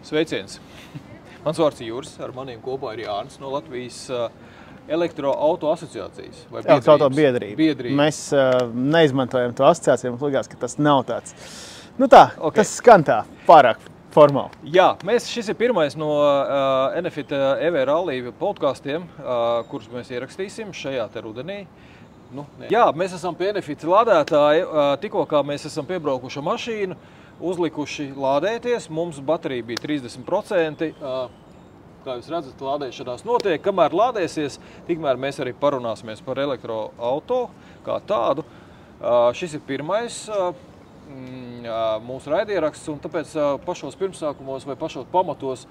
Sveiciens! Mans vārds ir Juris, ar maniem kopā ir Jānis no Latvijas elektroauto asociācijas. Elektroauto biedrība. Mēs neizmantojam to asociāciju, mums likās, ka tas nav tāds. Nu tā, okay. Tas skan tā, pārāk formāli. Jā, šis ir pirmais no Enefit EV Rally podkastiem, kurus mēs ierakstīsim šajā te rudenī. Jā, mēs esam pie Enefit lādētāji, tikko kā mēs esam piebraukuši mašīnu, uzlikuši lādēties, mums baterija bija 30%, kā jūs redzat, lādēšanās notiek, kamēr lādēsies, tikmēr mēs arī parunāsimies par elektroauto kā tādu. Šis ir pirmais mūsu raidieraksts, un tāpēc pašos pirmsākumos vai pašos pamatos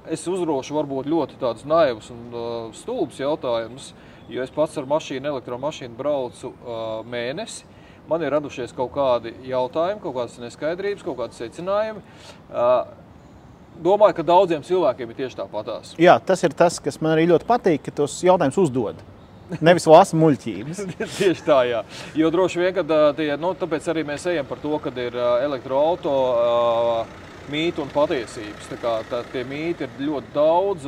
es uzrošu varbūt ļoti tādus naivus un stulbus jautājumus, jo es pats ar elektromašīnu braucu mēnesi. Man ir radušies kaut kādi jautājumi, kaut kādas neskaidrības, kaut kādi secinājumi. Domāju, ka daudziem cilvēkiem ir tieši tāpatās. Jā, tas ir tas, kas man arī ļoti patīk, ka tos jautājumus uzdod. Nevis lasa muļķības. Tieši tā, jā. Jo droši vien, kad tāpēc arī mēs ejam par to, kad ir elektroauto mīti un patiesības. Tā kā tie mīti ir ļoti daudz,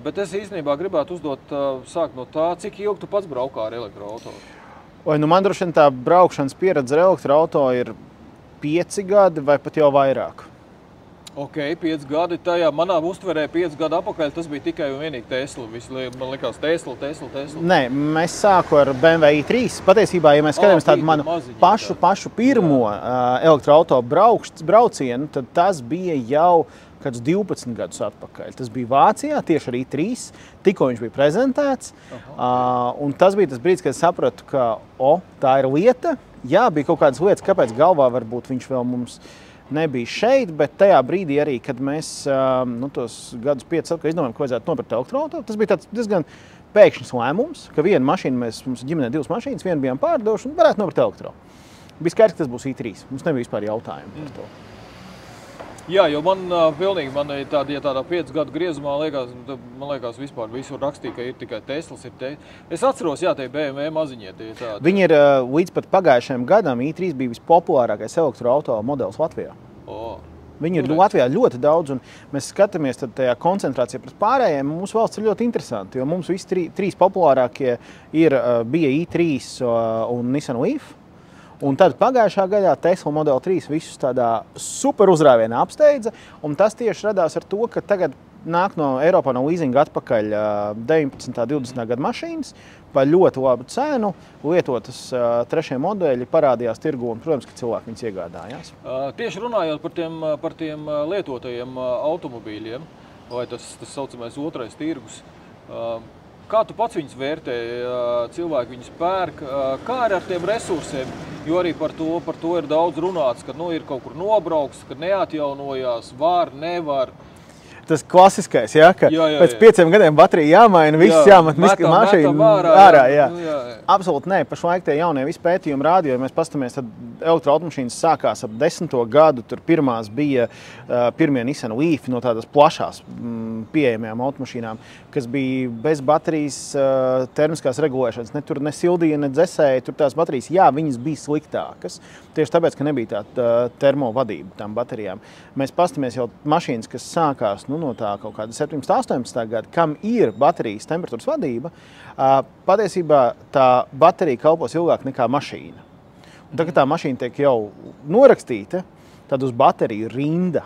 bet es īstenībā gribētu sākt no tā, cik ilgi tu pats braukā ar elektroauto? Man droši vien tā braukšanas pieredze ar elektroauto ir 5 gadi vai pat jau vairāk. Ok, 5 gadi. Tajā manā uztverē 5 gadu atpakaļ tas bija tikai un vienīgi Tesla. Man likās Tesla. Nē, mēs sāku ar BMW i3. Patiesībā, ja mēs skatāmies tādu manu pašu pirmo elektroauto braucienu, tad tas bija jau kāds 12 gadus atpakaļ. Tas bija Vācijā, tieši ar i3, tikko viņš bija prezentēts. Un tas bija tas brīdis, kad es sapratu, ka tā ir lieta. Jā, bija kaut kādas lietas, kāpēc galvā varbūt viņš vēl mums nebija šeit, bet tajā brīdī arī, kad mēs tos gadus 5 atpakaļ izdomājām, ka vajadzētu nopirkt elektroauto, tas bija tāds diezgan pēkšņs lēmums, ka viena mašīna, mums ģimenē 2 mašīnas, vienu bijām pārdevuši un varētu nopirkt elektro. Bija skaidrs, ka tas būs i3. Mums nebija vispār jautājumu par to. Jā, jo man tādā 5 gadu griezumā man liekas vispār visur rakstīja, ka ir tikai Teslas. Es atceros, jā, tie BMW maziņie. Viņi ir līdz pat pagājušajam gadam, i3 bija vispopulārākais elektroauto modelis Latvijā. Viņi ir Latvijā ļoti daudz, un mēs skatāmies tajā koncentrācijā pret pārējiem. Mūsu valsts ir ļoti interesanti, jo mums visi 3 populārākie bija i3 un Nissan Leaf. Un tad pagājušā gadā Tesla Model 3 visus tādā super uzrāvienā apsteidza, un tas tieši radās ar to, ka tagad nāk no Eiropā no leasinga atpakaļ 19. 20. gada mašīnas par ļoti labu cenu, lietotas 3. modeļi parādījās tirgu, un, protams, ka cilvēki viņus iegādājās. Tieši runājot par tiem lietotajiem automobīļiem, vai tas saucamais otrais tirgus, kā tu pats viņus vērtē, cilvēki viņus pērk, kā ar tiem resursiem, jo arī par to ir daudz runāts, ka ir kaut kur nobrauks, ka neatjaunojās, nevar. Tas klasiskais, ja, ka pēc 5 gadiem baterija jāmaina, viss jāmat mašīna ārā. Jā. Absolūti nē, pašlaik tie jaunie visi pētījumi rādi, jo mēs pastamies, tad elektroautomašīnas sākās ap 10. gadu, tur pirmās bija pirmie Nissan Leaf no tādas plašās pieejamajām automašīnām, kas bija bez baterijas termiskās regulēšanas, ne sildīja, ne dzesēja, tur tās baterijas, jā, viņas bija sliktākas, tieši tāpēc, ka nebija tā termovadība tām baterijām. Mēs pastamies jau mašīnas, kas sākās no tā kaut kāda 17. 18. gada, kam ir baterijas temperatūras vadība, patiesībā tā baterija kalpos ilgāk nekā mašīna. Un tā, ka tā mašīna tiek jau norakstīta, tad uz bateriju rinda.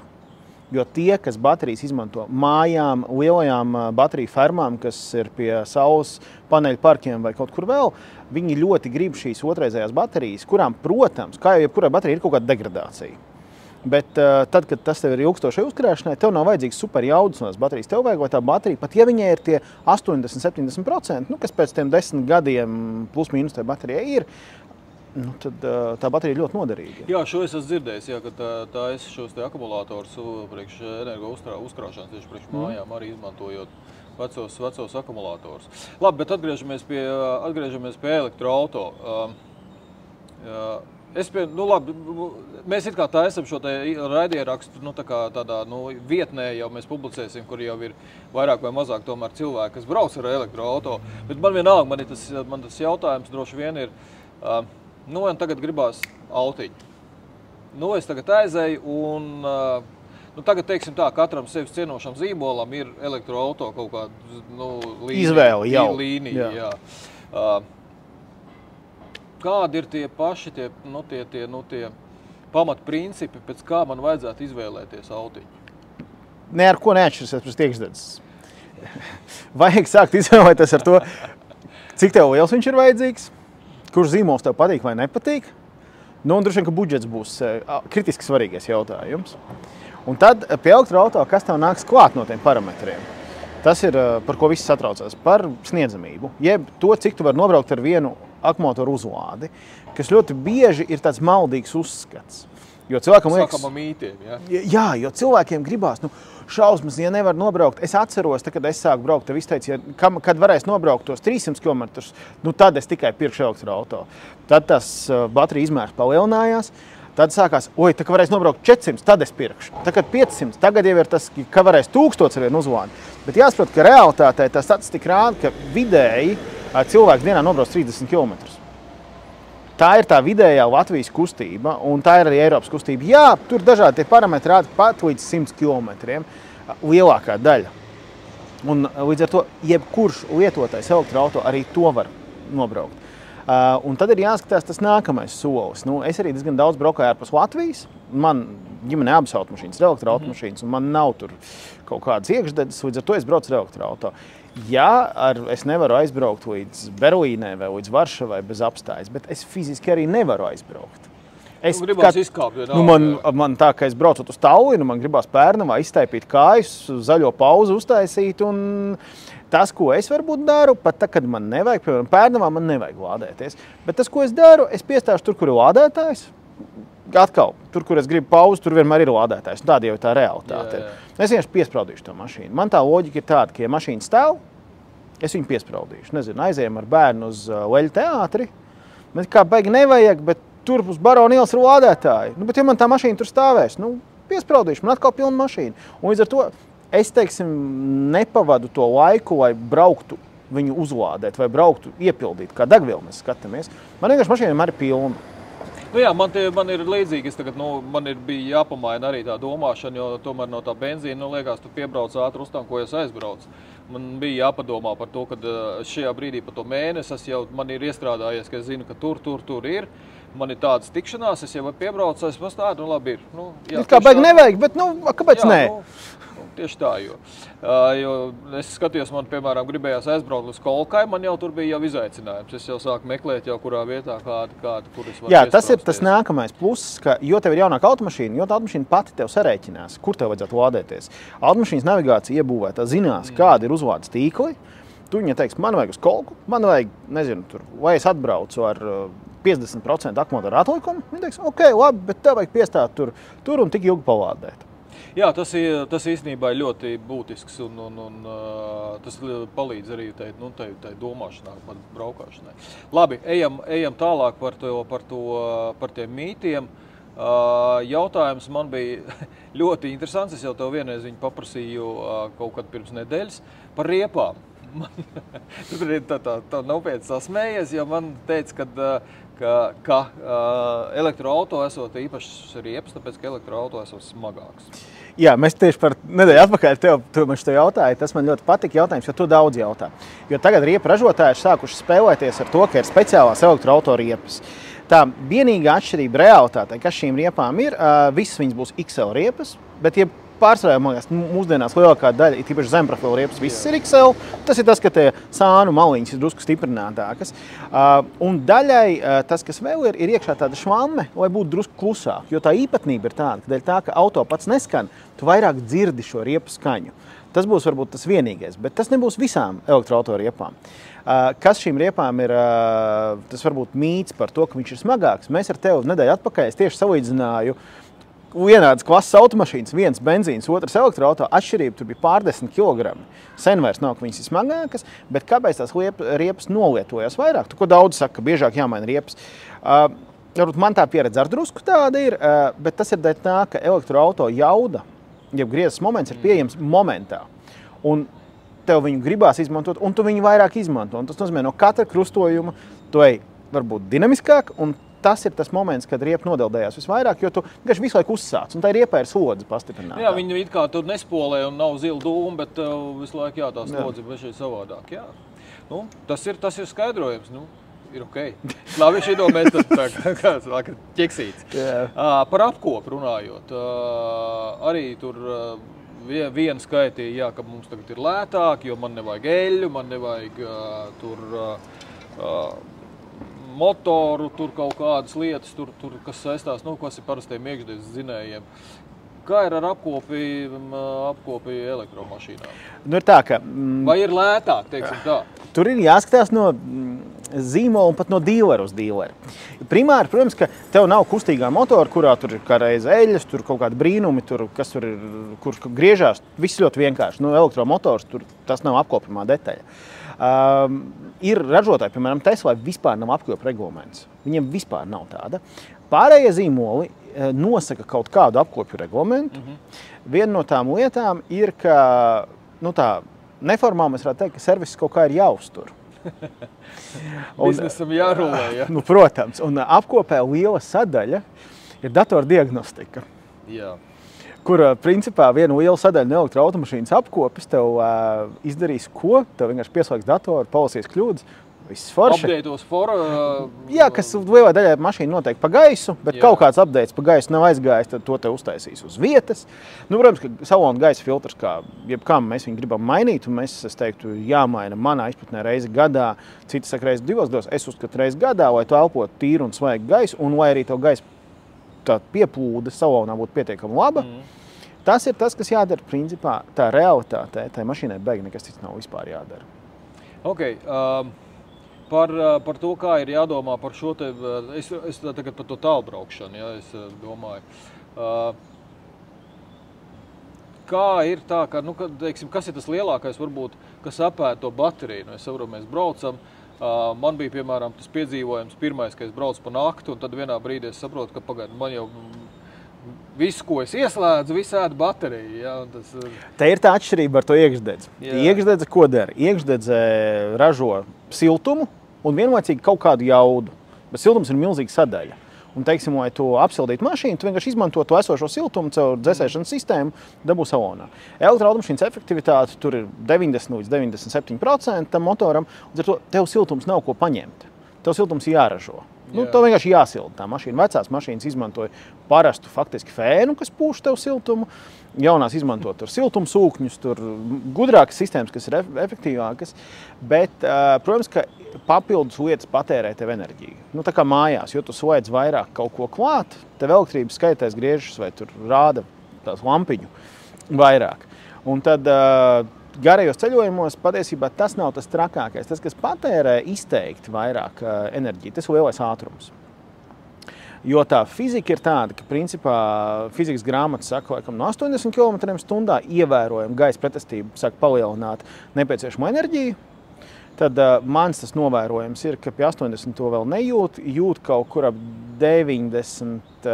Jo tie, kas baterijas izmanto mājām, lielajām bateriju fermām, kas ir pie saules paneļu parkiem vai kaut kur vēl, viņi ļoti grib šīs otrreizējās baterijas, kurām, protams, kā jau jebkurai baterija ir kaut kāda degradācija. Bet tad, kad tas tev ir ilgstošai uzkrāšanai, tev nav vajadzīgs super jaudas no tās baterijas. Tev vajag, lai tā baterija, pat ja viņai ir tie 80–70%, kas pēc tiem 10 gadiem plus mīnus tai baterijai ir, tad tā baterija ir ļoti noderīga. Jā, šo es esmu dzirdējis, ka tā es šos te akumulātorus priekš energo uzkrāšanas, tieši priekš mājām arī izmantojot vecos akumulātorus. Labi, bet atgriežamies pie elektroauto. Mēs it kā tā esam šo te raidierakstu tādā vietnē jau mēs publicēsim, kur jau ir vairāk vai mazāk tomēr cilvēki, kas brauc ar elektroauto. Bet man vienalga, man tas jautājums droši vien ir, man tagad gribās autiņu. Nu, es tagad aizēju un, tagad, teiksim tā, katram sevis cienošam zīmolam ir elektroauto kaut kāda, izvēle jau. Līnija, jā. Kādi ir tie paši, tie pamatprincipi, pēc kā man vajadzētu izvēlēties autiņu? Ne ar ko neatšķirsies pēc iekšdedzes. Vajag sākt izvēlēties ar to, cik tev liels viņš ir vajadzīgs, kurš zīmols tev patīk vai nepatīk. Un droši vien, ka budžets būs kritiski svarīgais jautājums. Un tad pie elektroauto, kas tev nāks klāt no tiem parametriem? Tas ir, par ko visi satraucās, par sniedzamību, jeb to, cik tu vari nobraukt ar vienu akumulotoru uzlādi, kas ļoti bieži ir tāds maldīgs uzskats. Jo cilvēkam liekas... Sākam ar mītiem, ja? Jā, jo cilvēkiem gribās, šausmas, ja nevar nobraukt. Es atceros, kad es sāku braukt, tev izteici, kad varēs nobraukt tos 300 km, tad es tikai pirkšu elektroauto. Tad tas baterija izmērs palielinājās, tad sākās, ka varēs nobraukt 400, tad es pirkšu. Tagad 500, tagad jau ir tas, ka varēs 1000 ar vienu uzlādi. Bet jāsaprot, ka realitātē tā statistika rāda, ka vidēji cilvēks dienā nobrauc 30 km. Tā ir tā vidējā Latvijas kustība, un tā ir arī Eiropas kustība. Jā, tur dažādi tie parametri rāda pat līdz 100 km, lielākā daļa. Un līdz ar to, jebkurš lietotais elektroauto arī to var nobraukt. Un tad ir jāskatās tas nākamais solis. Es arī diezgan daudz braukāju ārpus Latvijas. Man ģimene abas automašīnas ir elektroautomašīnas, un man nav tur kaut kādas iekšdedzes, līdz ar to es braucu ar elektroauto. Jā, es nevaru aizbraukt līdz Berlīnē vai līdz Varšavai bez apstājas, bet es fiziski arī nevaru aizbraukt. Gribās izkāpt, man tā, ka es braucot uz Tallinu, man gribās Pērnavā iztaipīt kājas, zaļo pauzu uztaisīt, un tas, ko es varbūt daru, pat tad, kad man nevajag, piemēram, Pērnavā man nevajag lādēties, bet tas, ko es daru, es piestāšu tur, kur ir lādētājs. Atkal, tur, kur es gribu pauzi, tur vienmēr ir lādētājs. Tāda jau ir tā realitāte. Es vienkārši piespraudīšu to mašīnu. Man tā loģika ir tāda, ka, ja mašīna stāv, es viņu piespraudīšu. Nezinu, aizējam ar bērnu uz Leļu teātri. Man kā baigi nevajag, bet tur uz Barona ielas ir lādētāji. Bet ja man tā mašīna tur stāvēs, piespraudīšu, man atkal pilna mašīna. Un līdz ar to es, teiksim, nepavadu to laiku, lai brauktu viņu uzlādēt vai brauktu iepildīt, kā degvielu mēs skatāmies. Man vienkārši mašīna vienmēr ir pilna. Jā, man ir līdzīgi, man bija jāpamaina arī tā domāšana, jo tomēr no tā benzīna, liekas, tu piebrauc ātri uztankojies aizbrauc. Man bija jāpadomā par to, ka šajā brīdī pa to mēnesi man ir iestrādājies, ka es zinu, ka tur ir. Man ir tādas tikšanās, es jau piebraucu, es pastādu, labi ir. Jā, kā baigi nevajag, bet kāpēc nē? Tieši tā, jo es skatījos, man, piemēram, gribējās aizbraukt līdz Kolkai, man jau tur bija jau izaicinājums. Es jau sāku meklēt, kurā vietā, kur es varu. Jā, tas ir tas nākamais pluss, ka jo tev ir jaunāka automašīna, jo tā automašīna pati tev sarēķinās, kur tev vajadzētu lādēties. Automašīnas navigācija iebūvētā zinās, kādi ir uzlādes tīkli. Tu viņa teiks, man vajag uz Kolku, man vajag, nezinu, vai es atbraucu ar 50% akumulātoru atlikumu. Viņa teiks, ok, labi, bet tev vajag piestāt tur un tik ilgi palādēt. Jā, tas īstenībā ir ļoti būtisks un tas palīdz arī tai domāšanā, braukāšanai. Labi, ejam tālāk par tiem mītiem. Jautājums man bija ļoti interesants. Es jau tev vienreiz viņu paprasīju kaut kad pirms nedēļas par riepām. Tur ir tā nopietni sasmējies, jo man teica, ka elektroauto esot īpašs riepas, tāpēc, ka elektroauto esot smagāks. Jā, mēs tieši par nedēļu atpakaļ tev jautāju, tas man ļoti patika jautājums, jo tu daudz jautā. Jo tagad riepa ražotāji sākuši spēlēties ar to, ka ir speciālās elektroauto riepas. Tā vienīgā atšķirība realitātē, kas šīm riepām ir, visas viņas būs XL riepas, bet pārsvarā, man liekas, mūsdienās lielākā daļa, tīpaši zemprofila riepas, visas ir XL. Tas ir tas, ka tie sānu maliņas ir drusku stiprinātākas. Un daļai tas, kas vēl ir iekšā tāda švamme, lai būtu drusku klusāk. Jo tā īpatnība ir tāda, ka dēļ tā, ka auto pats neskan, tu vairāk dzirdi šo riepu skaņu. Tas būs varbūt tas vienīgais, bet tas nebūs visām elektroauto riepām. Kas šīm riepām ir, tas varbūt mīts par to, ka viņš ir smagāks. Mēs ar tevi nedēļu atpakaļ tieši salīdzināju vienādas klases automašīnas, viens benzīns, otrs elektroauto, atšķirība tur bija pārdesmit kilogrami. Sen vairs nav, ka viņas ir smagākas, bet kāpēc tās riepas nolietojās vairāk? Tu ko daudz saka, ka biežāk jāmaina riepas. Varbūt man tā pieredze ar drusku tāda ir, bet tas ir dēļ tā, ka elektroauto jauda, jeb griezes moments ir pieejams momentā. Un tev viņu gribās izmantot, un tu viņu vairāk izmanto. Un tas nozīmē, no katra krustojuma tu ej varbūt dinamiskāk, un tas ir tas moments, kad riepa nodeldējās visvairāk, jo tu vienkārši visu laiku uzsāc, un tā riepa ir slodze pastiprināta. Jā, viņi it kā tur nespolē un nav zila dūma, bet visu laiku tā slodze ir šeit savādāk. Jā. Nu, tas ir skaidrojums. Nu, ir ok. Labi, šī mēs tad ķeksīts. Par apkopu runājot. Arī tur viena skaitīja, jā, ka mums tagad ir lētāk, jo man nevajag eļļu, man nevajag tur motoru, tur kaut kādas lietas, tur kas saistās, nu, kas ir parastiem iekšdienas zinējiem. Kā ir ar apkopi elektromašīnām? Nu, ir tā, ka... Vai ir lētāk, teiksim tā? Tur ir jāskatās no zīmola un pat no dīlera uz dīleru. Primāri, protams, ka tev nav kustīgā motora, kurā tur ir kā reiz eļļas, tur kaut kādi brīnumi, kas tur ir, kur griežās. Viss ļoti vienkārši. Nu, elektromotors, tas nav apkopamā detaļa. Ir ražotāji, piemēram, Tesla, vispār nav apkopa reglaments. Viņiem vispār nav tāda. Pārējie zīmoli nosaka kaut kādu apkopju reglamentu. Viena no tām lietām ir, ka, nu tā, neformāli mēs varētu teikt, ka servis kaut kā ir jāuztur. Biznesam jārulē, ja? Nu, protams, un apkopē liela sadaļa ir datordiagnostika. Jā. Kur, principā, viena liela sadaļa no elektroautomašīnas apkopes tev izdarīs ko? Tev vienkārši pieslēgs datoru, palasīs kļūdas. Viss forši. Updateos Jā, kas lielā daļā mašīna noteikti pa gaisu, bet kaut kāds updates pa gaisu nav aizgājis, tad to te uztaisīs uz vietas. Nu, protams, ka salona gaisa filtrs, kā jebkām mēs viņu gribam mainīt, un mēs, es teiktu, jāmaina manā izpratnē reizi gadā, citi saka reizi 2 gados, es uzskatu reizi gadā, lai tu elpotu tīru un svaigu gaisu, un lai arī tev gaisa tā pieplūde salonā būtu pietiekami laba. Tas ir tas, kas jādara, principā, tā realitātē, tai mašīnai beig nekas cits nav vispār jādara. Ok. Par to, kā ir jādomā par šo te, es tagad par to tālbraukšanu, ja, es domāju. Kā ir tā, ka, nu, teiksim, kas ir tas lielākais, varbūt, kas apēd to bateriju? Nu, es saprotu, mēs braucam, man bija, piemēram, tas piedzīvojums pirmais, ka es braucu pa nakti, un tad vienā brīdī es saprotu, ka pagaid, man jau visu, ko es ieslēdzu, visu ēd bateriju. Ja, tas... Te ir tā atšķirība ar to iekšdedzi. Iekšdedze ko dara? Iekšdedze ražo siltumu un vienlaicīgi kaut kādu jaudu. Bet siltums ir milzīga sadaļa. Un, teiksim, lai tu apsildītu mašīnu, tu vienkārši izmanto to esošo siltumu caur dzēsēšanas sistēmu, dabū salonā. Elektroautomašīnas efektivitāte tur ir 90 līdz 97% tam motoram, un ar to tev siltums nav ko paņemt. Tev siltums jāražo. Nu, tev vienkārši jāsilda tā mašīna. Vecās mašīnas izmantoja parastu faktiski fēnu, kas pūš tev siltumu. Jaunās izmanto tur siltumsūkņus, tur gudrākas sistēmas, kas ir efektīvākas. Bet, protams, ka papildus lietas patērē tev enerģiju. Nu, tā kā mājās, jo tu slēdz vairāk kaut ko klāt, tev elektrības skaitēs griežas vai tur rāda tās lampiņu vairāk. Un tad garajos ceļojumos patiesībā tas nav tas trakākais. Tas, kas patērē izteikti vairāk enerģiju, tas ir lielais ātrums. Jo tā fizika ir tāda, ka principā fizikas grāmata saka, laikam no 80 km/h ievērojami gaisa pretestība sāk palielināt nepieciešamo enerģiju. Tad mans tas novērojums ir, ka pie 80 to vēl nejūt, jūt kaut kur ap 90,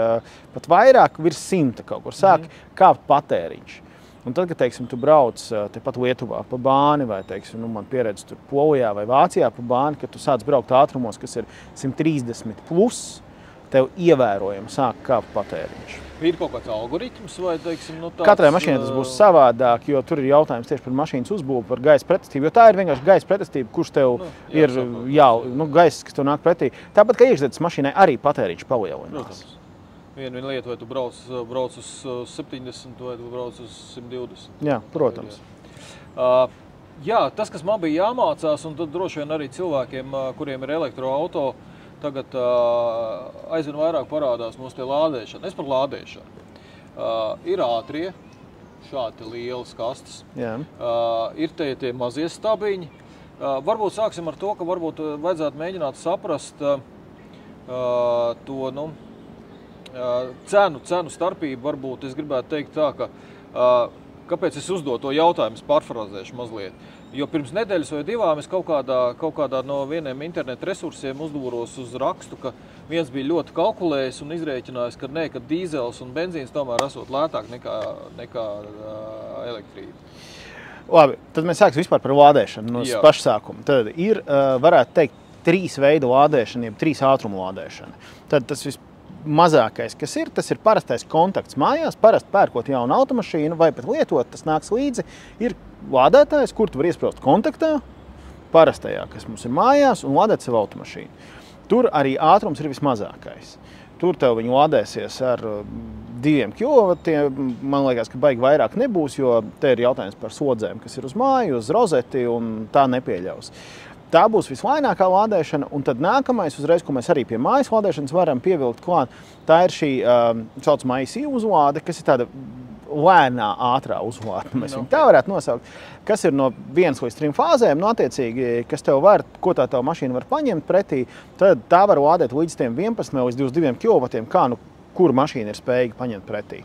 pat vairāk, virs 100 kaut kur sāk kāpt patēriņš. Un tad, kad, teiksim, tu brauc tepat Lietuvā pa bāni vai, teiksim, nu, man pieredze tur Polijā vai Vācijā pa bāni, kad tu sāc braukt ātrumos, kas ir 130 plus, tev ievērojami sāk kāpt patēriņš. Ir kaut kāds algoritms vai, teiksim, nu tāds... Katrai mašīnai tas būs savādāk, jo tur ir jautājums tieši par mašīnas uzbūvi, par gaisa pretestību, jo tā ir vienkārši gaisa pretestība, kurš tev ir, gaisa, kas tev nāk pretī. Tāpat, ka iekšdedzes mašīnai arī patēriņš palielinās. Viena lieta, vai tu brauc uz 70 vai tu brauc uz 120. Jā, protams. Jā, tas, kas man bija jāmācās, un tad droši vien arī cilvēkiem, kuriem ir elektroauto, tagad aizvien vairāk parādās mūsu tie lādēšana. Es par lādēšanu. Ir ātrie, šādi lielas kastes. Jā. Ir tie mazie stabiņi. Varbūt sāksim ar to, ka varbūt vajadzētu mēģināt saprast to, nu, cenu starpību. Varbūt es gribētu teikt tā, ka kāpēc es uzdodu to jautājumu, es pārfrazēšu mazliet. Jo pirms nedēļas vai divām es kaut kādā no vieniem internetu resursiem uzdūros uz rakstu, ka viens bija ļoti kalkulējis un izrēķinājis, ka dīzels un benzīns tomēr esot lētāk nekā elektrība. Labi, tad mēs sāksim vispār par lādēšanu no paša sākuma. Tad ir, varētu teikt, 3 veidu lādēšana, jeb 3 ātrumu lādēšana. Tad tas vismazākais, kas ir, tas ir parastais kontakts mājās. Parasti pērkot jaunu automašīnu vai pat lietot, tas nāks līdzi, ir lādētājs, kur tu var iesprāst kontaktā, parastajā, kas mums ir mājās, un lādēt savu automašīnu. Tur arī ātrums ir vismazākais. Tur tev viņi lādēsies ar 2 kilovatiem. Man liekas, ka baigi vairāk nebūs, jo te ir jautājums par slodzēm, kas ir uz māju, uz rozeti, un tā nepieļaus. Tā būs vislēnākā lādēšana, un tad nākamais uzreiz, ko mēs arī pie mājas lādēšanas varam pievilkt klāt, tā ir šī saucamā IC uzlāde, kas ir tāda lēnā, ātrā uzlāde, mēs viņu tā varētu nosaukt, kas ir no 1 līdz 3 fāzēm, attiecīgi, kas tev var, ko tā mašīna var paņemt pretī, tad tā var lādēt līdz tiem 11 līdz 22 kilovatiem, kā kura mašīna ir spējīga paņemt pretī.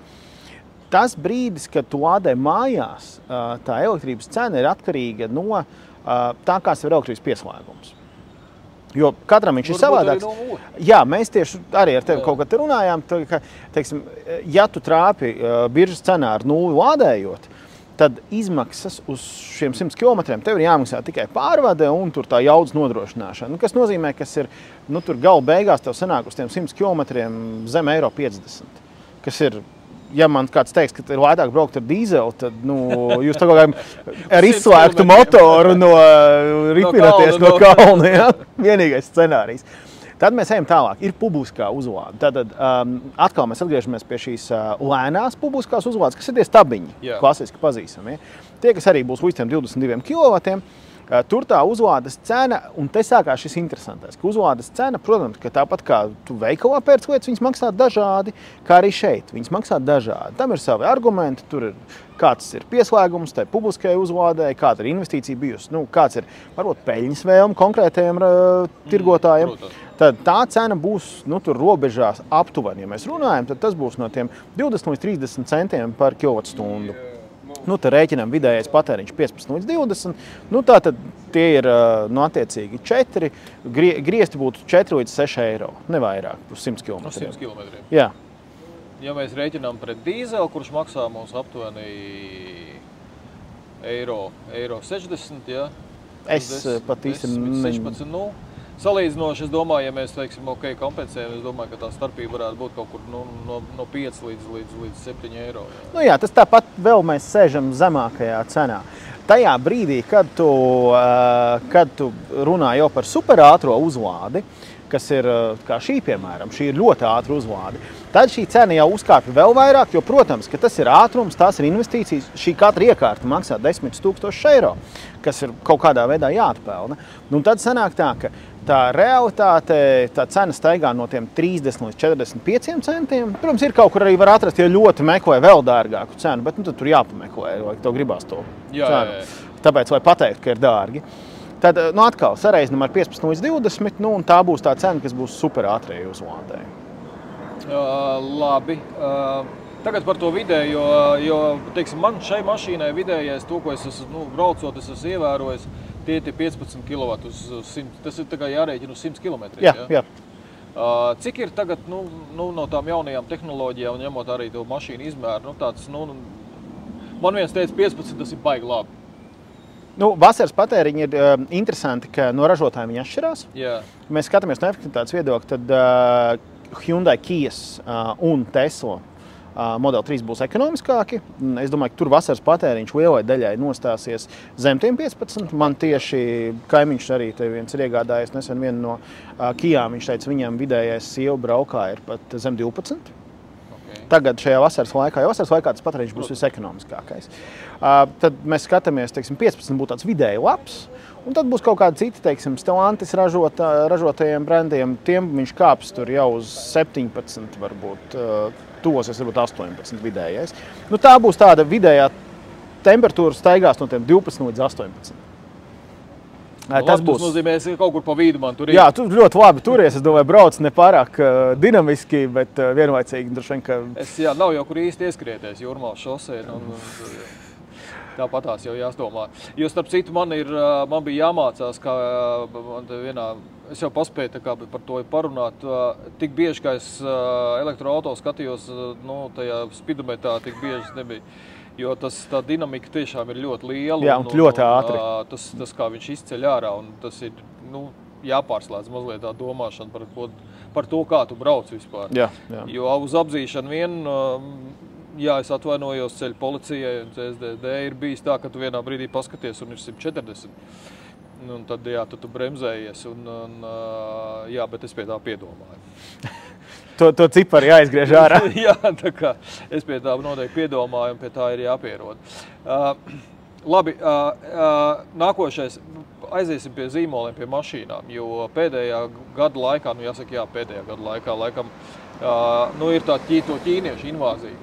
Tas brīdis, kad tu lādē mājās, tā elektrības cena ir atkarīga no tā, kāds ir elektrības pieslēgums. Jo katram viņš ir savādāks. Jā, mēs tieši arī ar tevi kaut kad runājām, ka, teiksim, ja tu trāpi biržas cenā ar 0 lādējot, tad izmaksas uz šiem 100 kilometriem tev ir jāmaksā tikai pārvade un tur tā jaudas nodrošināšana. Kas nozīmē, kas ir, tur gala beigās tev sanāk uz tiem 100 kilometriem zem €50. Kas ir, ja man kāds teiks, ka ir lētāk braukt ar dīzeli, tad jūs tā kā ar izslēgtu motoru ripināties no kalna. Ja? Vienīgais scenārijs. Tad mēs ejam tālāk. Ir publiskā uzlāde. Tad atkal mēs atgriežamies pie šīs lēnās publiskās uzlādes, kas ir tie stabiņi, klasiski pazīstami. Tie, kas arī būs līdz 22 kilovatiem, tur tā uzlādes cena, un te sākās šis interesantais, ka uzlādes cena, protams, ka tāpat kā tu veikalā pērc lietas, viņas maksā dažādi, kā arī šeit. Viņas maksā dažādi. Tam ir savi argumenti, tur ir kāds ir pieslēgums tai publiskajai uzlādē, kāda ir investīcija bijusi, kāds ir varbūt peļņas vēlme konkrētajiem tirgotājiem. Tad tā cena būs tur robežās aptuveni. Ja mēs runājam, tad tas būs no tiem 20 līdz 30 centiem par kilovatstundu. Tad rēķinām vidējais patēriņš 15 līdz 20. Tātad tie ir attiecīgi 4. Griezti būtu 4 līdz 6 eiro, ne vairāk, uz 100 km. 100 km. Jā. Ja mēs rēķinām pret dīzeli, kurš maksā mums aptuveni eiro 60, ja? Es pat īsti 16, salīdzinoši, es domāju, ja mēs teiksim, kompensējam, es domāju, ka tā starpība varētu būt kaut kur no 5 līdz 7 eiro. Jā, tas tāpat vēl mēs sēžam zemākajā cenā. Tajā brīdī, kad tu runā jau par superātro uzlādi, kas ir kā šī, piemēram, šī ir ļoti ātra uzlāde, tad šī cena jau uzkāpja vēl vairāk, jo, protams, ka tas ir ātrums, tās ir investīcijas. Šī katra iekārta maksā 10 000 eiro, kas ir kaut kādā veidā jāatpelna. Tad sanāk tā, ka tā realitāte, tā cena staigā no tiem 30 līdz 45 centiem. Protams, ir kaut kur arī var atrast, ja ļoti meklē vēl dārgāku cenu, bet tad tur jāpameklē, vai tev gribās to cenu. Tāpēc, lai pateikt, ka ir dārgi. Tad atkal sareizinām ar 15 līdz 20, un tā būs tā cena, kas būs superātrajai uzlādei. Labi. Tagad par to vidējo, jo teiksim, man šai mašīnai vidējais, to, ko es esmu braucot, es esmu ievērojis, tie ir 15 kW uz 100. Tas ir tā kā jārēķina uz 100 km. Jā. Cik ir tagad no tām jaunajām tehnoloģijām, ņemot arī to mašīnu izmēru, man viens teica 15, tas ir baigi labi. Vasaras patēriņi ir interesanti, ka no ražotājiem viņi atšķirās. Jā. Mēs skatāmies no efektivitātes viedokļa, tad Hyundai, Kias un Tesla Model 3 būs ekonomiskāki. Es domāju, ka tur vasaras patēriņš lielai daļai nostāsies zem tiem 15. Man tieši kaimiņš arī te viens ir iegādājies nesen vienu no Kijām. Viņš teica, viņam vidējais sieva braukā ir pat zem 12. Tagad šajā vasaras laikā tas patēriņš būs visekonomiskākais. Tad mēs skatāmies, 15 būtu tāds vidēji labs, un tad būs kaut kādi citi, Stellantis ražotajiem brandiem, tiem viņš kāps tur jau uz 17, varbūt tuvosies, varbūt 18 vidējais. Tā būs tāda vidējā temperatūra staigās no tiem 12 līdz 18. Tas nozīmē, ka kaut kur pa vidu man tur ir. Jā, tu ļoti labi turies. Es domāju, brauc ne pārāk dinamiski, bet vienlaicīgi droši vien, ka... Nav jau kur īsti ieskrieties Jūrmālas šosē. Tāpatās jau jāsdomā. Jo starp citu man bija jāmācās, kā es jau paspēju par to parunāt, tik bieži, kā es elektroauto skatījos, tajā spidometrā tik bieži nebija. Jo tā dinamika tiešām ir ļoti liela. Jā, un ļoti ātri. Tas, kā viņš izceļ ārā, un tas ir, jāpārslēdz mazliet tā domāšana par to, kā tu brauc vispār. Jā. Jo uz apzīšanu es atvainojos ceļu policijai un CSDD ir bijis tā, ka tu vienā brīdī paskaties un ir 140. Un tad, tu bremzējies bet es pie tā piedomāju. To ciparu jāizgriež ārā. Jā, tā kā es pie tā noteikti piedomāju un pie tā ir jāpierod. Labi, nākošais, aiziesim pie zīmoliem, pie mašīnām, jo pēdējā gada laikā, laikam, ir tā ķīniešu invāzija.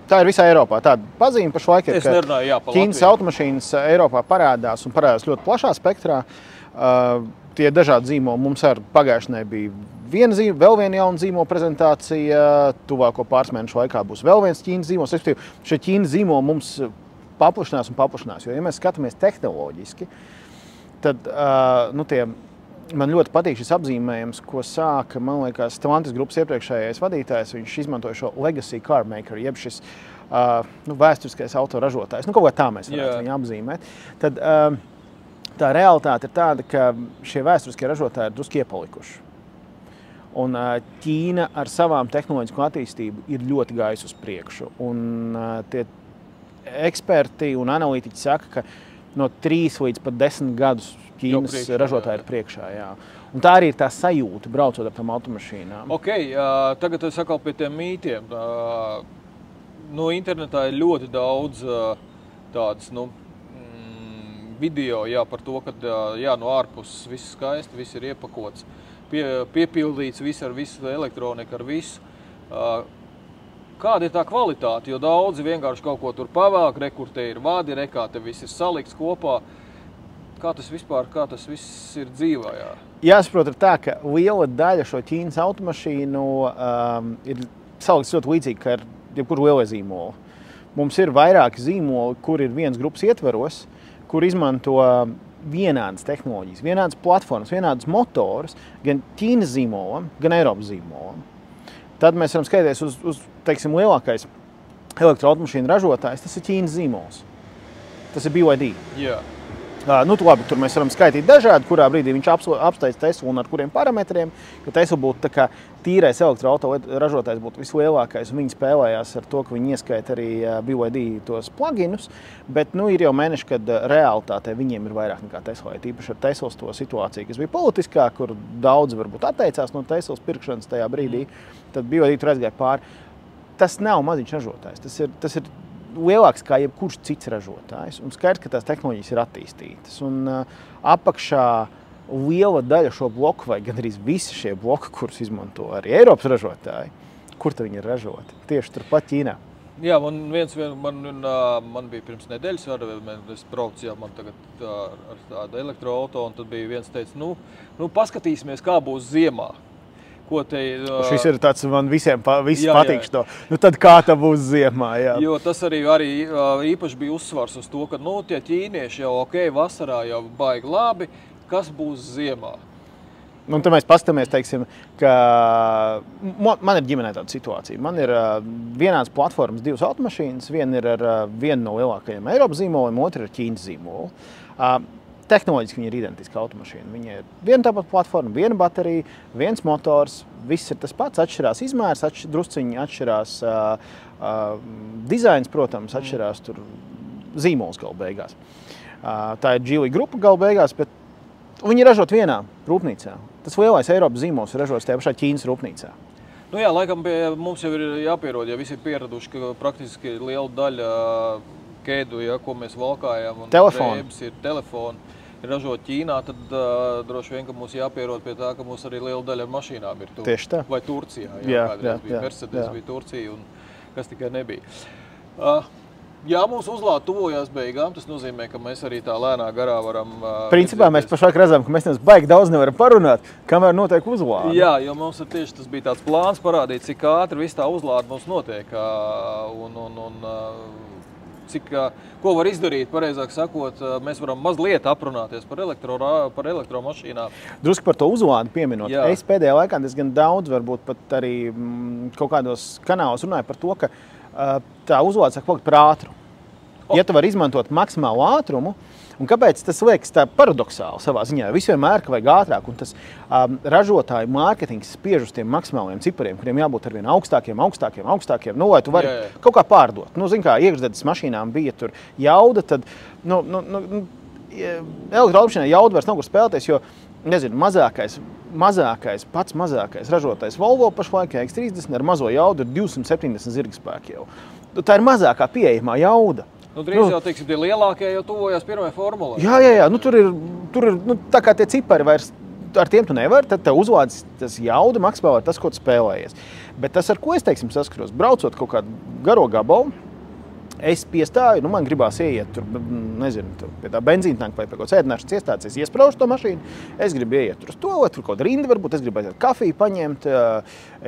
Tā ir visā Eiropā. Tāda pazīme pašlaik ir, ka Ķīnas automašīnas Eiropā parādās un parādās ļoti plašā spektrā. Tie dažādi zīmoli. Mums ar pagājušanai bija vēl viena jauna zīmola prezentācija. Tuvāko pāris mēnešu laikā būs vēl viens Ķīnas zīmols. Šie Ķīnas zīmoli mums paplašinās. Jo, ja mēs skatāmies tehnoloģiski, tad man ļoti patīk šis apzīmējums, ko sāka, man liekas, Stellantis grupas iepriekšējais vadītājs. Viņš izmantoja šo legacy car maker, jeb šis vēsturiskais autoražotājs. Kaut kā tā mēs varētu viņu apzīmēt. Tad tā realitāte ir tāda, ka šie vēsturiskie ražotāji ir drusku iepalikuši. Un Ķīna ar savām tehnoloģisko attīstību ir ļoti gājusi uz priekšu. Un tie eksperti un analītiķi saka, ka no 3 līdz pat 10 gadus Ķīnas ražotāji ir priekšā. Jā. Un tā arī ir tā sajūta, braucot ar tām automašīnām. Tagad es atkal pie tiem mītiem. Internetā ir ļoti daudz tāds, video par to, ka no ārpuses viss skaisti, viss ir iepakots, piepildīts viss ar visu elektroniku, ar visu. Kāda ir tā kvalitāte? Jo daudzi vienkārši kaut ko tur pavāk, kur te ir vadi, kā te viss ir salikts kopā. Kā tas viss ir dzīvā? Jāsaprot ir tā, ka liela daļa šo Ķīnas automašīnu ir salikts ļoti līdzīgi kā ar jebkuru lielo zīmolu. Mums ir vairāki zīmoli, kur ir viens grupas ietveros, kur izmanto vienādas tehnoloģijas, vienādas platformas, vienādas motors, gan Ķīnas zīmolam, gan Eiropas zīmolam. Tad mēs varam skatīties uz teiksim, lielākais elektroautomašīnu ražotājs, tas ir Ķīnas zīmols. Tas ir BYD. Jā. Labi, tur mēs varam skaitīt dažādi, kurā brīdī viņš apsteidz Teslu un ar kuriem parametriem, jo Tesla būtu tā kā tīrais elektroauto ražotājs būtu vislielākais, un viņi spēlējās ar to, ka viņi ieskaita arī BYD tos pluginus, bet ir jau mēneši, kad realitātē viņiem ir vairāk nekā Tesla, tīpaši ar Teslas to situāciju, kas bija politiskā, kur daudzi varbūt atteicās no Teslas pirkšanas tajā brīdī, tad BYD tur aizgāja pāri. Tas nav maziņš ražotājs, tas ir lielāks kā jebkurš cits ražotājs. Un skaidrs, ka tās tehnoloģijas ir attīstītas. Un apakšā liela daļa šo bloku, vai gan arī visi šie bloki, kurus izmanto arī Eiropas ražotāji, kur tad viņi ir ražoti? Tieši turpat Ķīnā. Jā, man bija pirms nedēļas, es braucu man tagad ar tādu elektroauto, un tad bija viens teica, paskatīsimies, kā būs ziemā. Šis ir tāds, man visiem patīk to. Tad kā tā būs ziemā? Jā. Jo tas arī īpaši bija uzsvars uz to, ka tie ķīnieši jau vasarā jau baigi labi, kas būs ziemā. Tad mēs paskatāmies, teiksim, ka man ir ģimenē tāda situācija. Man ir vienāds platformas 2 automašīnas, viena ir ar vienu no lielākajiem Eiropas zīmoliem, otra ir Ķīnas zīmolu. Tehnoloģiski viņi ir identiski automašīna. Viņi ir viena tāpat platforma, viena baterija, viens motors, viss ir tas pats, atšķirās izmērs, drusciņi atšķirās dizains, protams, atšķirās tur zīmols galu beigās. Tā ir Geely grupa galu beigās, bet viņi ražot vienā rūpnīcā. Tas lielais Eiropas zīmols ir ražots tajā pašā Ķīnas rūpnīcā. Laikam mums jau ir jāpierod, ja visi ir pieraduši, ka praktiski liela daļa kēdu, ko mēs valkājam, un drēbes ir telefoni, ir ražot Ķīnā, tad droši vien, ka mums jāpierod pie tā, ka mums arī liela daļa ar mašīnām ir tur. Tieši tā. Vai Turcijā, kādreiz bija Mercedes, bija Turcija, un kas tikai nebija. Mūsu uzlāde tuvojās beigām, tas nozīmē, ka mēs arī tā lēnā garā varam... Principā mēs pašāk redzam, ka mēs baigi daudz nevaram parunāt, kamēr notiek uzlāde. Jā, jo mums ir tieši tas bija tāds plāns parādīt, cik ātri viss tā uzlāde mums notiek, ko var izdarīt, pareizāk sakot, mēs varam mazliet aprunāties par elektromašīnām. Drusku par to uzlādi pieminot. Jā. Es pēdējā laikā diezgan daudz, varbūt pat arī kaut kādos kanālos runāju par to, ka tā uzlāde sāk palikt par ātru. Ja tu vari izmantot maksimālu ātrumu, un kāpēc tas liekas tā paradoxāli savā ziņā? Visu vienmēr, ka vajag ātrāk, un tas ražotāju mārketings spiež uz tiem maksimāliem cipariem, kuriem jābūt arvien augstākiem, nu, lai tu vari kaut kā pārdot. Nu, zin kā, iekšzemes mašīnām bija tur jauda, tad, elektroautomašīnai jauda vairs nav kur spēlēties, jo, nezinu, pats mazākais ražotais Volvo pašlaik X30 ar mazo jaudu ir 270 zirgspēki jau. Tā ir mazākā pieejamā jauda. Drīz jau, teiksim, tie lielākie jau tuvojās pirmajai formulai. Jā, tur ir tā kā tie cipari vairs, ar tiem tu nevari, tad tev uzvāds tas jauda maksimāli tas, ko tu spēlējies. Bet tas, ar ko es, teiksim, saskaros, braucot kaut kādu garo gabalu, es piestāju, man gribās ieiet tur, nezinu, pie tā benzīna tanka vai pie kaut ēdināšanas iestādes, es iespraužu to mašīnu, es gribu ieiet tur uz to, vai tur kaut rinda varbūt, es gribu aiziet kafiju paņemt,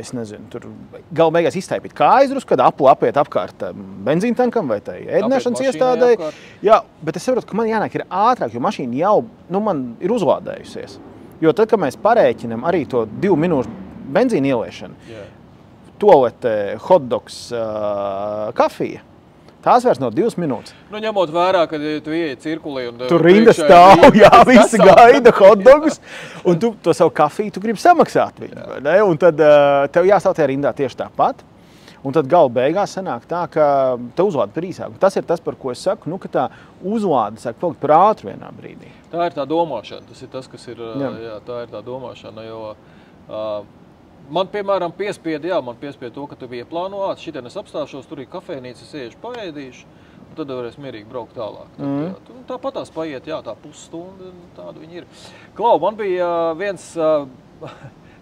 es nezinu, tur galu beigās iztaipīt kājas drusku, kad apiet apkārt benzīna tankam vai tai ēdināšanas iestādē. Jā, bet es saprotu, ka man jānāk ir ātrāk, jo mašīna jau, man ir uzlādējusies. Jo tad, kad mēs parēķinam arī to 2 minūšu benzīna ieliešanu, toalete, hotdogs, kafija, tās vairs nav 2 minūtes. Ņemot vērā, kad tu ieej cirkulī un... Tur rinda stāv, visi gaida hotdogus, un tu to savu kafiju tu gribi samaksāt viņu. Un tad tev jāstāv tajā rindā tieši tāpat. Un tad gala beigās sanāk tā, ka te uzlāde par īsāku. Tas ir tas, par ko es saku, ka tā uzlāde sāk palikt par ātru vienā brīdī. Tā ir tā domāšana. Tas ir tas, kas ir... Jā, tā ir tā domāšana, jo... Man, piemēram, piespieda to, ka tu bija plānots, šitien es apstāšos, tur ir kafēnīca, es iešu paēdīšu, un tad varēs mierīgi braukt tālāk. Tāpatās paiet, tā pusstunda, tāda viņi ir. Klau, man bija viens,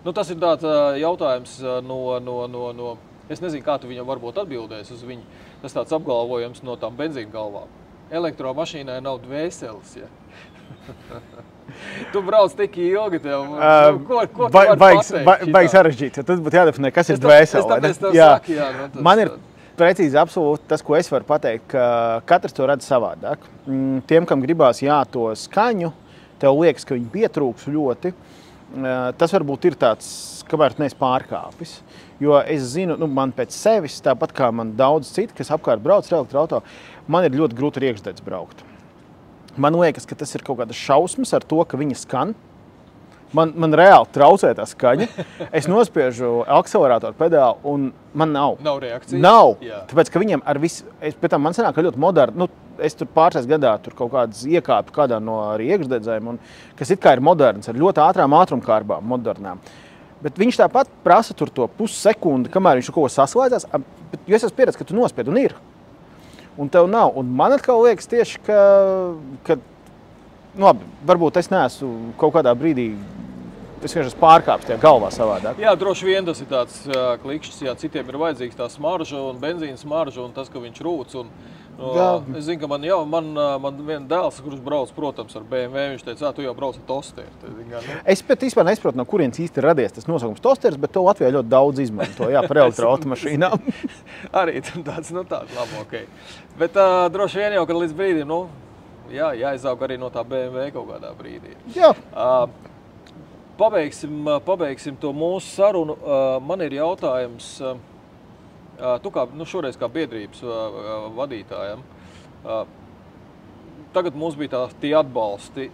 tas ir tāds jautājums no, es nezinu, kā tu viņam varbūt atbildēs uz viņu, tas tāds apgalvojums no tām benzīna galvām. Elektromašīnai nav dvēseles, ja? Tu brauc tik ilgi tev, ko tu vari pateikt? Baigi sarežģīt, jo tad būtu jādefinē, kas ir dvēsele. Man ir precīzi absolūti tas, ko es varu pateikt, ka katrs to redz savādāk. Tiem, kam gribās to skaņu, tev liekas, ka viņi pietrūks ļoti. Tas varbūt ir tāds, kamēr neesi pārkāpis. Jo es zinu, man pēc sevis, tāpat kā man daudz citu, kas apkārt brauc ar elektroauto, man ir ļoti grūti ar iekšdedz braukt. Man liekas, ka tas ir kaut kādas šausmas ar to, ka viņa skan. Man reāli traucē tā skaņa. Es nospiežu akceleratoru pedāli un man nav. Nav reakcijas? Nav. Tāpēc, ka viņiem ar visu... Pēc tam man sanāk, ka ļoti moderni. Es tur pārsais gadā tur kaut kādas iekāpu kādā no arī iekšdedzēm, kas it kā ir moderns, ar ļoti ātrām ātrumkārbām modernām. Bet viņš tāpat prasa tur to pussekundi, kamēr viņš kaut ko saslēdzās. Jo es esmu pieredzis, ka tu nospied un ir. Un tev nav. Un man atkal liekas tieši, ka labi, varbūt es neesmu kaut kādā brīdī, es vienkārši pārkāpstu tajā galvā savādāk. Jā, droši vien tas ir tāds klikšķis, citiem ir vajadzīgs tā smarža un benzīna smarža un tas, ka viņš rūc. Es zinu, ka man viena dēls, kurš brauc, protams, ar BMW, viņš teica, tu jau brauc ar tosteru. Es pat īstenībā nesaprotu, no kurienes īsti ir radies tas nosaukums tosters, bet to Latvijā ļoti daudz izmanto, par elektroautomašīnām. Arī tāds, labi, okei. Bet droši vien jau, kad līdz brīdim, jāizaug arī no tā BMW kaut kādā brīdī. Jā. Pabeigsim to mūsu sarunu. Man ir jautājums... Tu šoreiz kā biedrības vadītājam, tagad mums bija tie atbalsti,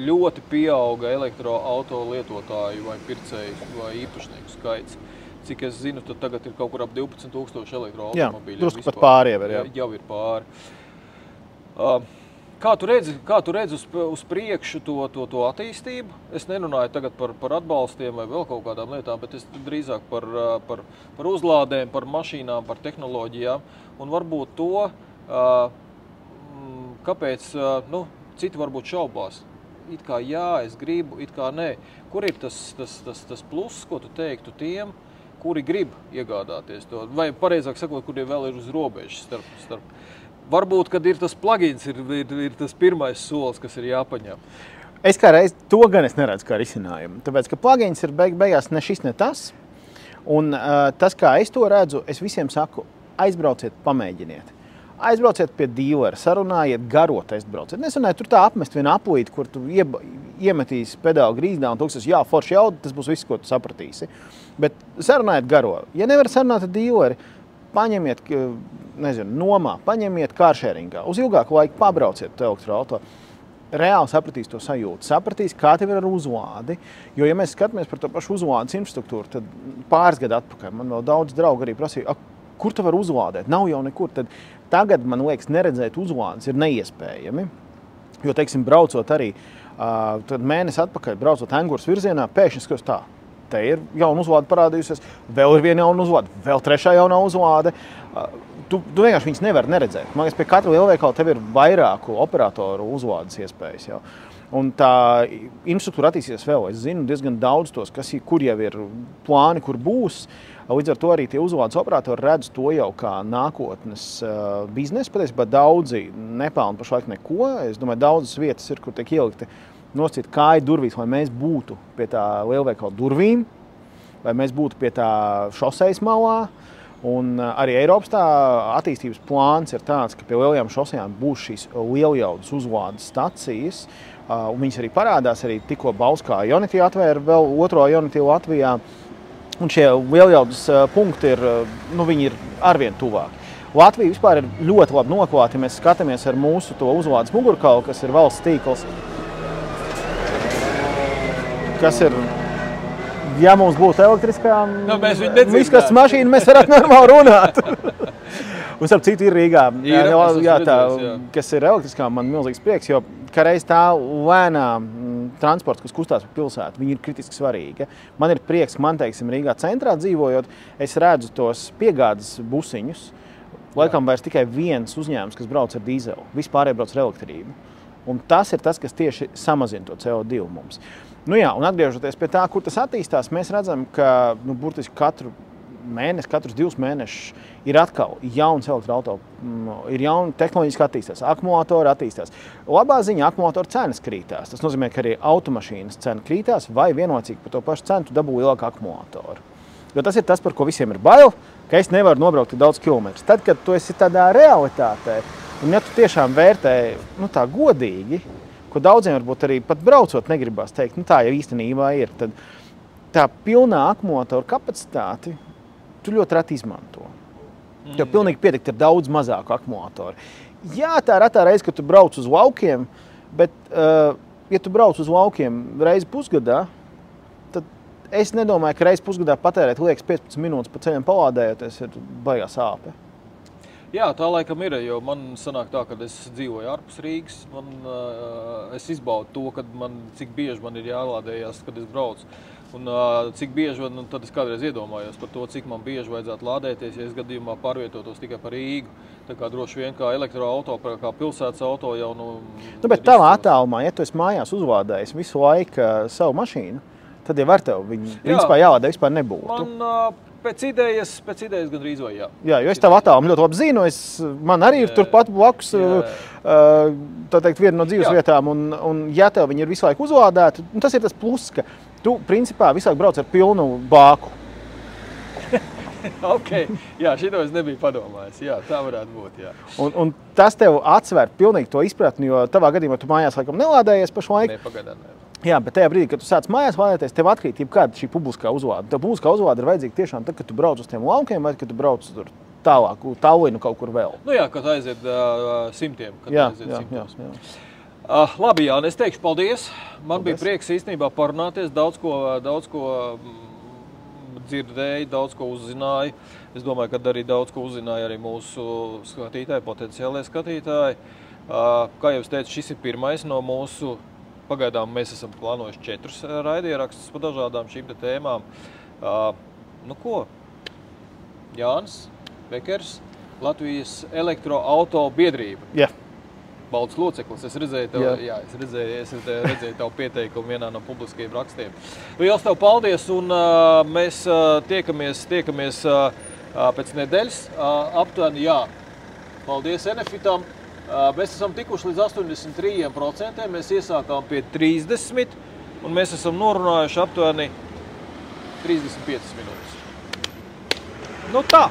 ļoti pieauga elektroauto lietotāju vai pircēju vai īpašnieku skaits. Cik es zinu, tad tagad ir kaut kur ap 12,000 elektroautomobīļu. Jā, drusku pat pāri jau ir. Jau ir pāri. Kā tu redzi uz priekšu to attīstību? Es nerunāju tagad par atbalstiem vai vēl kaut kādām lietām, bet es drīzāk par uzlādēm, par mašīnām, par tehnoloģijām. Un varbūt to, kāpēc citi varbūt šaubās. It kā jā, es gribu, it kā nē. Kur ir tas pluss, ko tu teiktu tiem, kuri grib iegādāties to? Vai pareizāk sakot, kuri vēl ir uz robežas starp varbūt, kad ir tas plugins, ir tas pirmais solis, kas ir jāpaņem. Es kā reiz to gan es neredzu kā risinājumu. Tāpēc, ka plugins ir beigās ne šis, ne tas. Un tas, kā es to redzu, es visiem saku, aizbrauciet, pamēģiniet. Aizbrauciet pie dīlera, sarunājiet garo testbrauciet. Nesanājiet tur tā apmest vienu aplīti, kur tu iemetīsi pedāli grīzdā un tu uzsas, jā, forši jauda, tas būs viss, ko tu sapratīsi. Bet sarunājiet garo. Ja nevar sarunāt ar dīleri, paņemiet, nezinu, nomā, paņemiet kāršēringā, uz ilgāku laiku pabrauciet elektroauto. Reāli sapratīs to sajūtu, sapratīs, kā tev ir ar uzlādi. Jo, ja mēs skatāmies par to pašu uzlādes infrastruktūru, tad pāris gadu atpakaļ man vēl daudz draugu arī prasīja, kur tu var uzlādēt? Nav jau nekur. Tad tagad, man liekas, neredzēt uzlādes ir neiespējami. Jo, teiksim, braucot arī, tad mēnesi atpakaļ, braucot Engures virzienā, pēkšņi skatos tā. Te ir jauna uzlāde parādījusies, vēl ir viena jauna uzlāde, vēl trešā jauna uzlāde. Tu vienkārši viņas nevar neredzēt. Man liekas, pie katra lielveikala tev ir vairāku operatoru uzlādes iespējas. Jau. Un tā infrastruktūra attīstīsies vēl. Es zinu diezgan daudz tos, kur jau ir plāni, kur būs. Līdz ar to arī tie uzlādes operatori redz to jau kā nākotnes biznesu. Patiesībā daudzi nepelna pašlaik neko. Es domāju, daudzas vietas ir, kur tiek ielikti nosacīt kāju durvīs, lai mēs būtu pie tā lielveikala durvīm, vai mēs būtu pie tā šosejas malā. Un arī Eiropas tā attīstības plāns ir tāds, ka pie lielajām šosejām būs šīs lieljaudas uzlādes stacijas. Un viņas arī parādās, arī tikko Bauskā Ionity atvēra vēl otro Ionity Latvijā. Un šie lieljaudas punkti ir, viņi ir arvien tuvāk. Latvija vispār ir ļoti labi noklāta, ja mēs skatāmies ar mūsu to uzlādes mugurkaulu, kas ir valsts tīkls. Kas ir... Ja mums būtu elektriskā izkastes mašīna, mēs varētu normāli runāt. Un starp citu ir Rīgā, kas ir elektriskā, man milzīgs prieks, jo reiz tā lēnā transports, kas kustās pa pilsētu, viņi ir kritiski svarīgi. Man ir prieks, ka man, teiksim, Rīgā centrā dzīvojot, es redzu tos piegādes busiņus. Laikam vairs tikai viens uzņēmums, kas brauc ar dīzeli, vispārēji brauc ar elektrību. Un tas ir tas, kas tieši samazina to CO2 mums. Un atgriežoties pie tā, kur tas attīstās, mēs redzam, ka burtiski katru mēnesi, katrus 2 mēnešus ir atkal jauns elektroauto, ir jauni tehnoloģiski attīstās, akumulātori attīstās. Labā ziņa, akumulātoru cenas krītās. Tas nozīmē, ka arī automašīnas cena krītās vai vienlaicīgi par to pašu cenu tu dabū lielāku akumulātoru. Jo tas ir tas, par ko visiem ir bail, ka es nevaru nobraukt tik daudz kilometrus. Tad, kad tu esi tādā realitātē, un ja tu tiešām vērtē tā godīgi, ko daudziem varbūt arī pat braucot negribās teikt, tā jau īstenībā ir, tad tā pilnā akumulātoru kapacitāti tu ļoti reti izmanto. Tev pilnīgi pietikt ar daudz mazāku akumulātoru. Jā, tā retā reize, ka tu brauc uz laukiem, bet ja tu brauc uz laukiem reizi pusgadā, tad es nedomāju, ka reizi pusgadā patērēt liekas 15 minūtes pa ceļam palādējoties ir baigā sāpe. Jā, tā laikam ir, jo man sanāk tā, kad es dzīvoju ārpus Rīgas, es izbaudu to, cik bieži man ir jālādējās, kad es braucu. Un cik bieži, tad es kādreiz iedomājos par to, cik man bieži vajadzētu lādēties, ja es gadījumā pārvietotos tikai par Rīgu. Tā kā droši vien kā elektroauto, kā pilsētas auto jau... Bet tavā attālumā, ja tu esi mājās uzlādējis visu laiku savu mašīnu, tad jau ar tev viņu principā jālādē vispār nebūtu. Pēc idejas gandrīz vai jā. Jā, jo es tavu attālumu ļoti labi zinu, man arī ir turpat blakus, tā teikt, viena no dzīves vietām, un ja tev viņi ir visu laiku uzlādēti, tas ir tas pluss, ka tu principā visu laiku brauc ar pilnu bāku. Ok, jā, šito es nebiju padomājis, jā, tā varētu būt, jā. Un tas tev atsver pilnīgi to izpratni, jo tavā gadījumā tu mājās laikam nelādējies pašlaik. Ne, pagaidām ne. Jā, bet tajā brīdī, kad tu sāc mājās lādēties, tev atkrīt jebkāda šī publiskā uzlāde. Tev publiskā uzlāde ir vajadzīga tiešām tad, kad tu brauc uz tiem laukiem vai kad tu brauc tur tālāk, Tallinu kaut kur vēl. Jā, kad aiziet simtiem. Jā. Labi, Jāni, es teikšu paldies. Man bija prieks īstenībā parunāties, daudz ko dzirdēju, daudz ko uzzināju. Es domāju, ka arī daudz ko uzzināja arī mūsu skatītāji, potenciālie skatītāji. Kā jau es teicu, šis ir pirmais no mūsu. Pagaidām mēs esam plānojuši 4 raidierakstus par dažādām šīm tēmām. Ko? Jānis Bekers, Latvijas elektroauto biedrība. Jā. Balts loceklis. Es redzēju tavu pieteikumu vienā no publiskajiem rakstiem. Liels tev paldies, un mēs tiekamies pēc nedēļas. Aptuveni, jā. Paldies Enefitam. Mēs esam tikuši līdz 83%, mēs iesākām pie 30, un mēs esam norunājuši aptuveni 35 minūtes. Tā!